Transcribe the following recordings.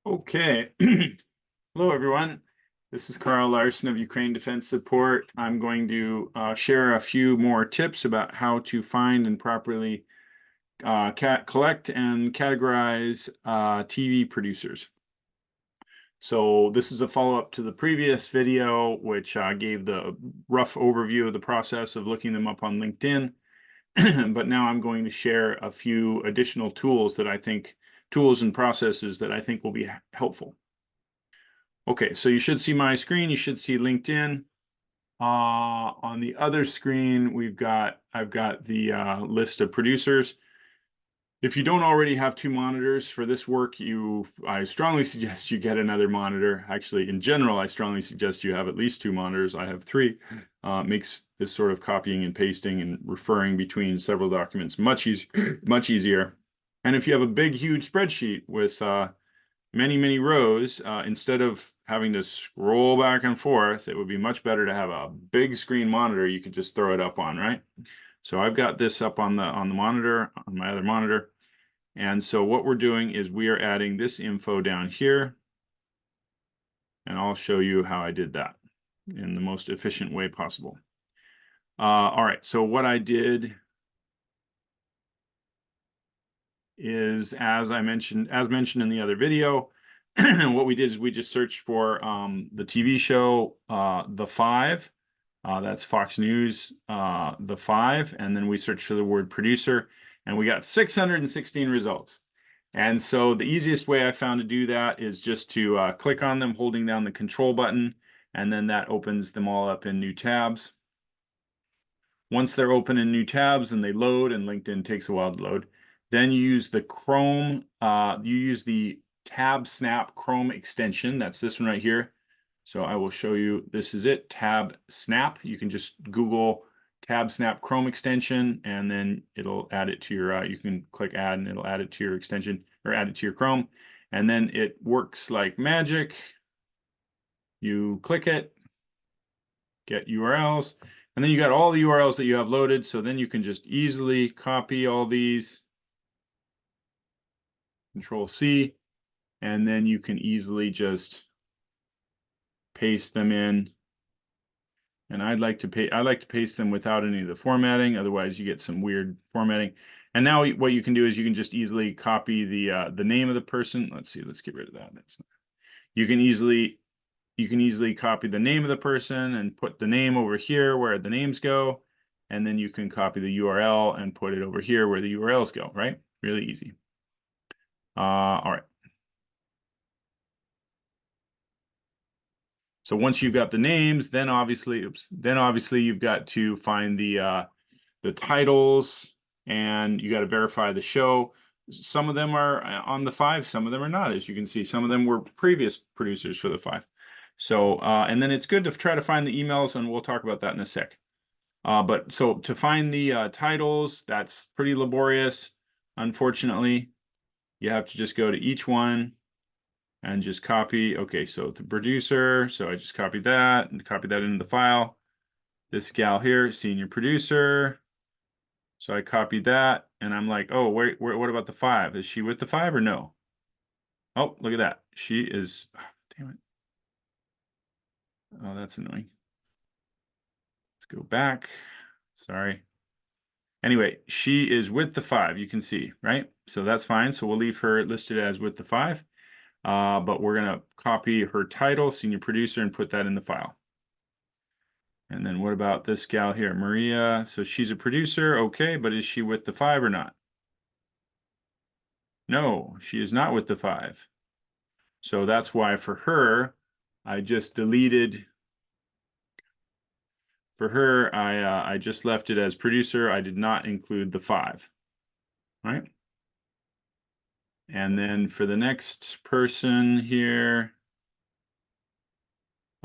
Okay. Hello, everyone. This is Carl Larson of Ukraine Defense Support. I'm going to share a few more tips about how to find and properly collect and categorize TV producers. So this is a follow-up to the previous video, which gave the rough overview of the process of looking them up on LinkedIn. But now I'm going to share a few additional tools and processes that I think will be helpful. Okay, so you should see my screen. You should see LinkedIn. On the other screen, I've got the list of producers. If you don't already have two monitors for this work, I strongly suggest you get another monitor. Actually, in general, I strongly suggest you have at least two monitors. I have three. Makes this sort of copying and pasting and referring between several documents much easier. And if you have a big, huge spreadsheet with many rows, instead of having to scroll back and forth, it would be much better to have a big screen monitor you could just throw it up on, right? So I've got this up on the monitor, on my other monitor. And so what we're doing is we are adding this info down here. And I'll show you how I did that in the most efficient way possible. All right, so what I did is, as mentioned in the other video, what we did is we just searched for the TV show The Five. That's Fox News, The Five, and then we searched for the word producer, and we got 616 results. And so the easiest way I found to do that is just to click on them, holding down the control button, and then that opens them all up in new tabs. Once they're open in new tabs and they load, and LinkedIn takes a while to load, then you use the Chrome, you use the Tab Snap Chrome extension. That's this one right here. So I will show you, this is it, Tab Snap. You can just Google Tab Snap Chrome extension, and then it'll add it to your, you can click add and it'll add it to your extension, or add it to your Chrome. And then it works like magic. You click it, get URLs, and then you got all the URLs that you have loaded. So then you can just easily copy all these, Control C, and then you can easily just paste them in. And I like to paste them without any of the formatting. Otherwise, you get some weird formatting. And now what you can do is you can just easily copy the name of the person. Let's see. Let's get rid of that. You can easily copy the name of the person and put the name over here where the names go. And then you can copy the URL and put it over here where the URLs go, right? Really easy. All right. So once you've got the names, then obviously you've got to find the titles, and you got to verify the show. Some of them are on the Five, some of them are not. As you can see, some of them were previous producers for the Five. So, and then it's good to try to find the emails, and we'll talk about that in a sec. But so to find the titles, that's pretty laborious. Unfortunately, you have to just go to each one and just copy. Okay, so the producer, so I just copied that and copied that into the file. This gal here, senior producer. So I copied that, and I'm like, oh, wait, what about the Five? Is she with the Five or no? Oh, look at that. She is, oh, damn it. Oh, that's annoying. Let's go back. Sorry. Anyway, she is with the Five, you can see, right? So that's fine. So we'll leave her listed as with the Five. But we're going to copy her title, senior producer, and put that in the file. And then what about this gal here, Maria? So she's a producer, okay, but is she with the Five or not? No, she is not with the Five. So that's why for her, I just deleted. For her, I just left it as producer. I did not include the Five, right? And then for the next person here,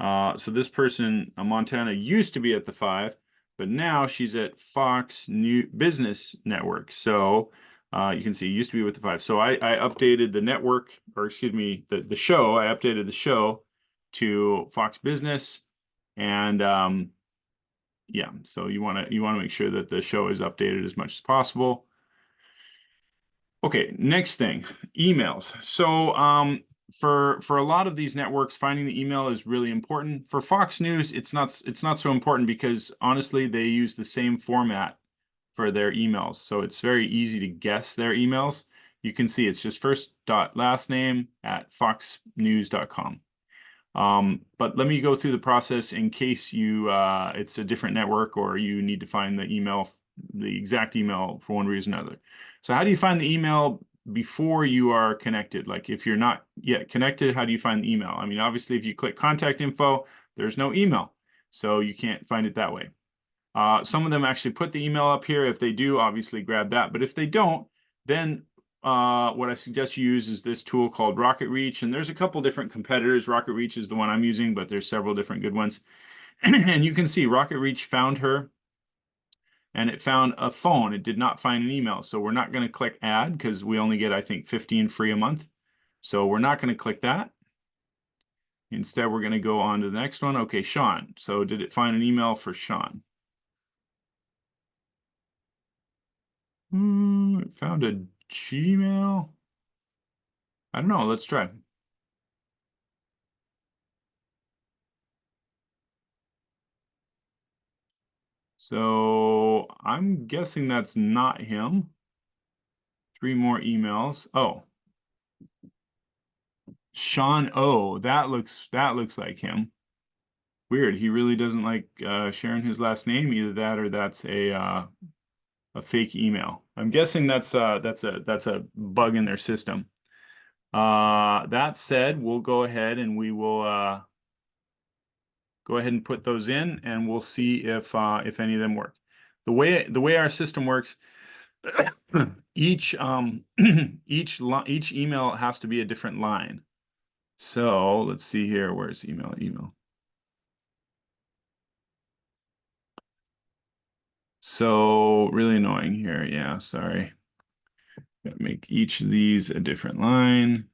so this person, Montana, used to be at the Five, but now she's at Fox Business Network. So you can see used to be with the Five. So I updated the network, or excuse me, the show. I updated the show to Fox Business, and yeah. So you want to make sure that the show is updated as much as possible. Okay, next thing, emails. So for a lot of these networks, finding the email is really important. For Fox News, it's not so important because honestly, they use the same format for their emails. So it's very easy to guess their emails. You can see it's just first dot last name at foxnews.com. But let me go through the process in case you it's a different network or you need to find the email, the exact email for one reason or another. So how do you find the email before you are connected? Like if you're not yet connected, how do you find the email? I mean, obviously, if you click contact info, there's no email, so you can't find it that way. Some of them actually put the email up here. If they do, obviously grab that. But if they don't, then what I suggest you use is this tool called Rocket Reach. And there's a couple different competitors. Rocket Reach is the one I'm using, but there's several different good ones. And you can see Rocket Reach found her, and it found a phone. It did not find an email. So we're not going to click add because we only get, I think, 15 free a month. So we're not going to click that. Instead, we're going to go on to the next one. Okay, Sean. So did it find an email for Sean? It found a Gmail. I don't know. Let's try. So I'm guessing that's not him. 3 more emails. Oh, Sean O. That looks like him. Weird. He really doesn't like sharing his last name. Either that or that's a fake email. I'm guessing that's a bug in their system. That said, we'll go ahead and we will go ahead and put those in, and we'll see if any of them work. The way our system works, each each email has to be a different line. So let's see here. Where's email? So really annoying here. Yeah, sorry. Gotta make each of these a different line.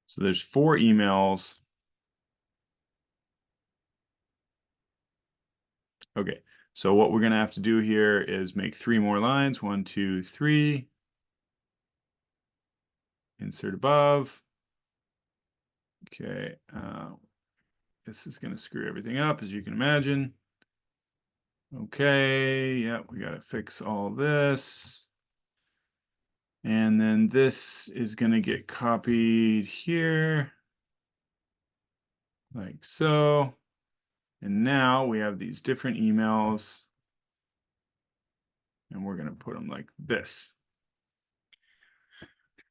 So there's 4 emails. Okay, so what we're gonna have to do here is make 3 more lines. 1, 2, 3. Insert above. Okay, this is gonna screw everything up, as you can imagine. Okay, yeah, we gotta fix all this. And then this is gonna get copied here, like so. And now we have these different emails, and we're gonna put them like this.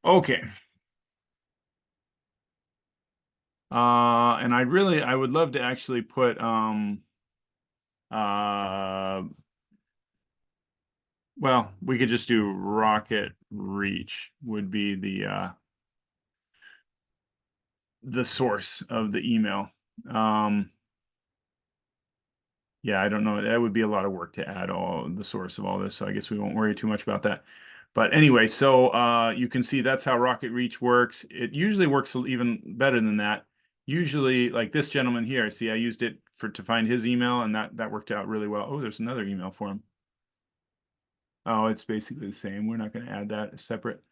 Okay. And I would love to actually put well, we could just do Rocket Reach would be the source of the email. Yeah, I don't know. That would be a lot of work to add all the source of all this, so I guess we won't worry too much about that. But anyway, so you can see that's how Rocket Reach works. It usually works even better than that. Usually, like this gentleman here, see, I used it to find his email, and that worked out really well. Oh, there's another email for him. Oh, it's basically the same. We're not going to add that separate.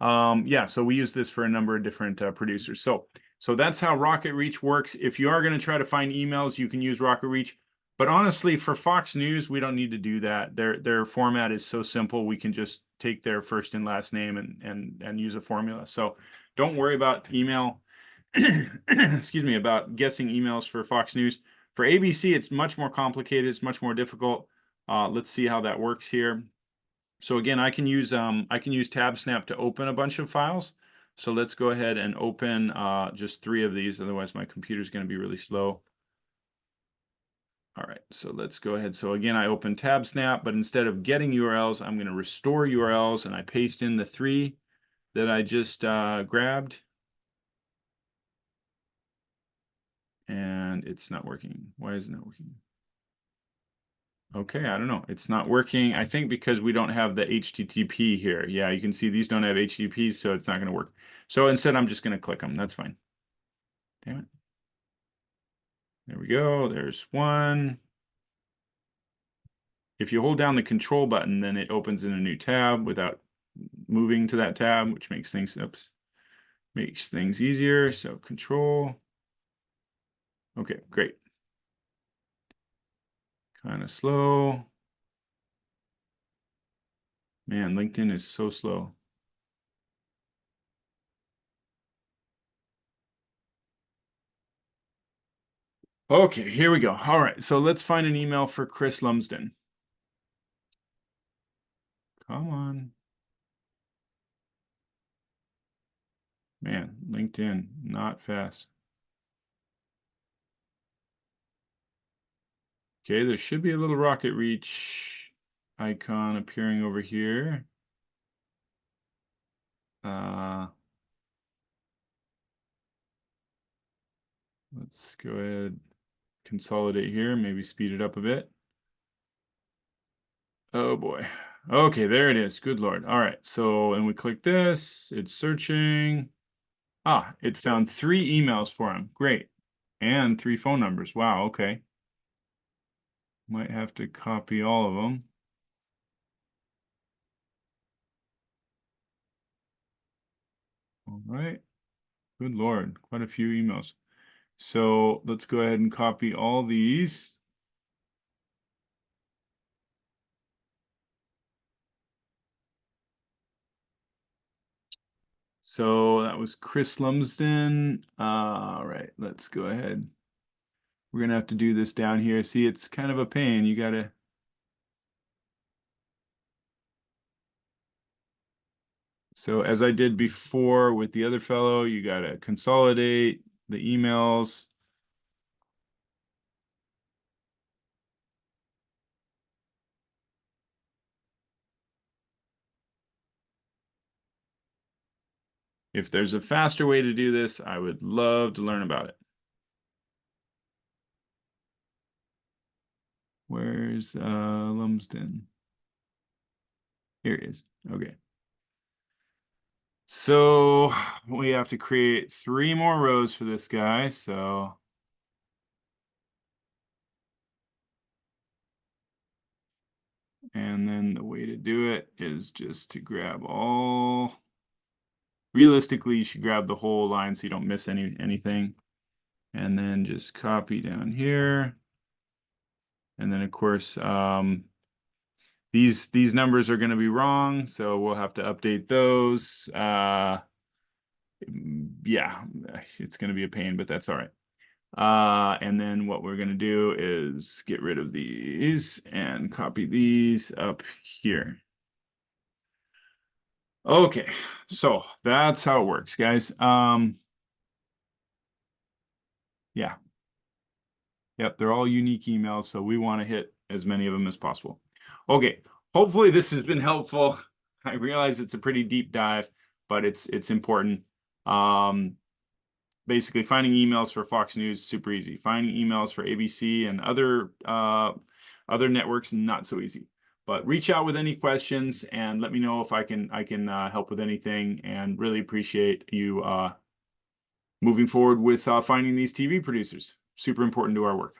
Yeah, so we use this for a number of different producers. So that's how Rocket Reach works. If you are going to try to find emails, you can use Rocket Reach. But honestly, for Fox News, we don't need to do that. Their format is so simple. We can just take their first and last name and use a formula. So don't worry about email. Excuse me, about guessing emails for Fox News. For ABC, it's much more complicated. It's much more difficult. Let's see how that works here. So again, I can use TabSnap to open a bunch of files. So let's go ahead and open just 3 of these. Otherwise, my computer's going to be really slow. All right, so let's go ahead. So again, I open TabSnap, but instead of getting URLs, I'm going to restore URLs, and I paste in the 3 that I just grabbed. And it's not working. Why is it not working? Okay, I don't know. It's not working. I think because we don't have the HTTP here. Yeah, you can see these don't have HTTPs, so it's not going to work. So instead, I'm just going to click them. That's fine. Damn it. There we go. There's one. if you hold down the control button, then it opens in a new tab without moving to that tab, which makes things, makes things easier. So control. Okay, great. Kind of slow. Man, LinkedIn is so slow. Okay, here we go. All right, so let's find an email for Chris Lumsden. Come on. Man, LinkedIn, not fast. Okay, there should be a little rocket reach icon appearing over here. Let's go ahead, consolidate here, maybe speed it up a bit. Oh boy. Okay, there it is. Good Lord. All right, so, and we click this, it's searching. Ah, it found 3 emails for him. Great. And 3 phone numbers. Wow, okay. Might have to copy all of them. All right. Good Lord, quite a few emails. So let's go ahead and copy all these. So that was Chris Lumsden. All right, let's go ahead. We're gonna have to do this down here. See, it's kind of a pain. You gotta. So as I did before with the other fellow, you gotta consolidate the emails. If there's a faster way to do this, I would love to learn about it. Where's Lumsden? Here it is. Okay. So we have to create 3 more rows for this guy. So and then the way to do it is just to grab all. Realistically, you should grab the whole line so you don't miss anything. And then just copy down here. And then of course, these numbers are going to be wrong, so we'll have to update those. Yeah, it's going to be a pain, but that's all right. And then what we're going to do is get rid of these and copy these up here. Okay, so that's how it works, guys. Yeah. Yep, they're all unique emails, so we want to hit as many of them as possible. Okay, hopefully this has been helpful. I realize it's a pretty deep dive, but it's important. Basically finding emails for Fox News, super easy. Finding emails for ABC and other networks, not so easy. But reach out with any questions and let me know if I can help with anything, and really appreciate you moving forward with finding these TV producers. Super important to our work.